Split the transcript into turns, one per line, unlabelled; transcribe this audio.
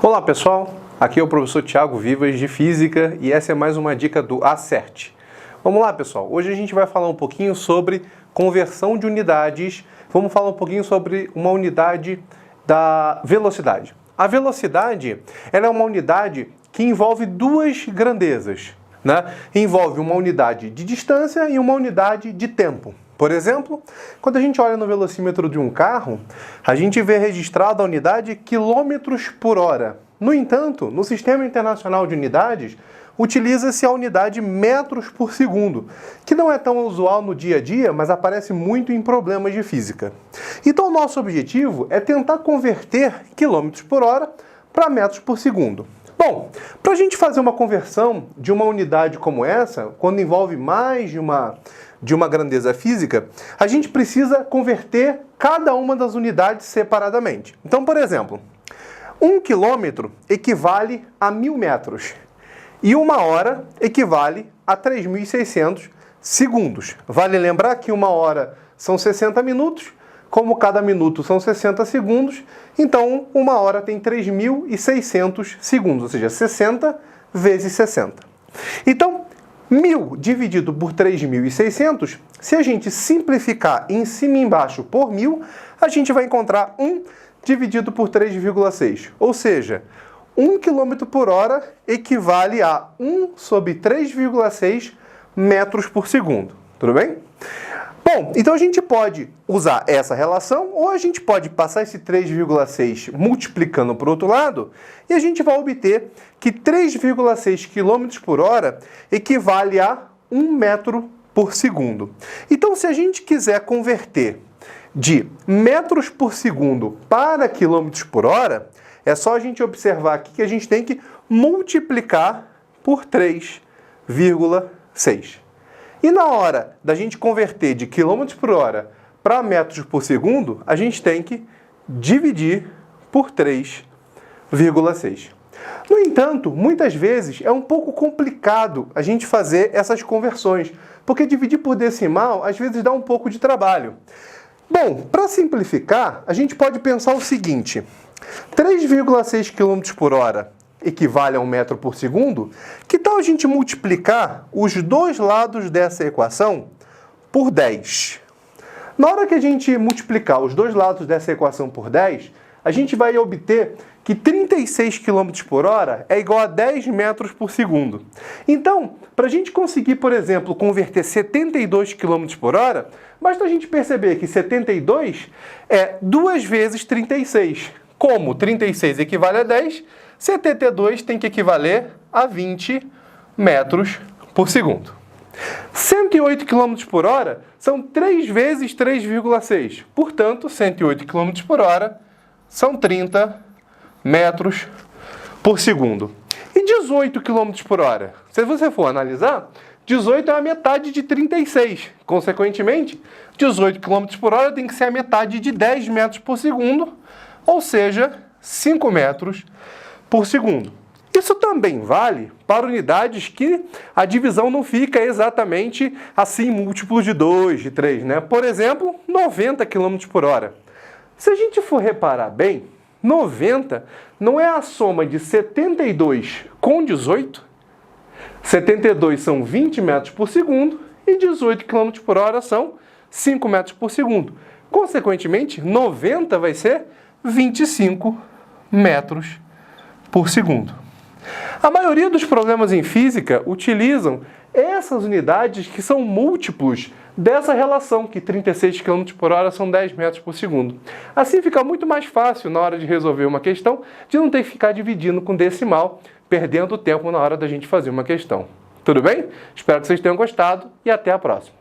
Olá pessoal, aqui é o professor Thiago Vivas de Física e essa é mais uma dica do Acerte. Vamos lá pessoal, hoje a gente vai falar um pouquinho sobre conversão de unidades, vamos falar um pouquinho sobre uma unidade da velocidade. A velocidade ela é uma unidade que envolve duas grandezas, né? Envolve uma unidade de distância e uma unidade de tempo. Por exemplo, quando a gente olha no velocímetro de um carro, a gente vê registrada a unidade quilômetros por hora. No entanto, no Sistema Internacional de Unidades, utiliza-se a unidade metros por segundo, que não é tão usual no dia a dia, mas aparece muito em problemas de física. Então, o nosso objetivo é tentar converter quilômetros por hora para metros por segundo. Bom, para a gente fazer uma conversão de uma unidade como essa, quando envolve mais de uma grandeza física, a gente precisa converter cada uma das unidades separadamente. Então, por exemplo, 1 quilômetro equivale a 1.000 metros e 1 hora equivale a 3.600 segundos. Vale lembrar que 1 hora são 60 minutos, como cada minuto são 60 segundos, então 1 hora tem 3.600 segundos, ou seja, 60 vezes 60. Então, 1.000 dividido por 3.600, se a gente simplificar em cima e embaixo por 1.000, a gente vai encontrar 1 dividido por 3,6. Ou seja, 1 km por hora equivale a 1 sobre 3,6 metros por segundo. Tudo bem? Bom, então a gente pode usar essa relação ou a gente pode passar esse 3,6 multiplicando para o outro lado e a gente vai obter que 3,6 km por hora equivale a 1 metro por segundo. Então, se a gente quiser converter de metros por segundo para quilômetros por hora, é só a gente observar aqui que a gente tem que multiplicar por 3,6. E na hora da gente converter de quilômetros por hora para metros por segundo, a gente tem que dividir por 3,6. No entanto, muitas vezes é um pouco complicado a gente fazer essas conversões, porque dividir por decimal às vezes dá um pouco de trabalho. Bom, para simplificar, a gente pode pensar o seguinte: 3,6 km por hora equivale a 1 metro por segundo, que tal a gente multiplicar os dois lados dessa equação por 10? Na hora que a gente multiplicar os dois lados dessa equação por 10, a gente vai obter que 36 km por hora é igual a 10 metros por segundo. Então, para a gente conseguir, por exemplo, converter 72 km por hora, basta a gente perceber que 72 é 2 vezes 36. Como 36 equivale a 10, 72 tem que equivaler a 20 metros por segundo. 108 km por hora são 3 vezes 3,6. Portanto, 108 km por hora são 30 metros por segundo. E 18 km por hora? Se você for analisar, 18 é a metade de 36. Consequentemente, 18 km por hora tem que ser a metade de 10 metros por segundo, ou seja, 5 metros por segundo. Isso também vale para unidades que a divisão não fica exatamente assim, múltiplo de 2, de 3, né? Por exemplo, 90 km por hora. Se a gente for reparar bem, 90 não é a soma de 72 com 18. 72 são 20 metros por segundo e 18 km por hora são 5 metros por segundo. Consequentemente, 90 vai ser 25 metros por segundo. A maioria dos problemas em física utilizam essas unidades que são múltiplos dessa relação, que 36 km por hora são 10 metros por segundo. Assim fica muito mais fácil na hora de resolver uma questão, de não ter que ficar dividindo com decimal, perdendo tempo na hora da gente fazer uma questão. Tudo bem? Espero que vocês tenham gostado e até a próxima.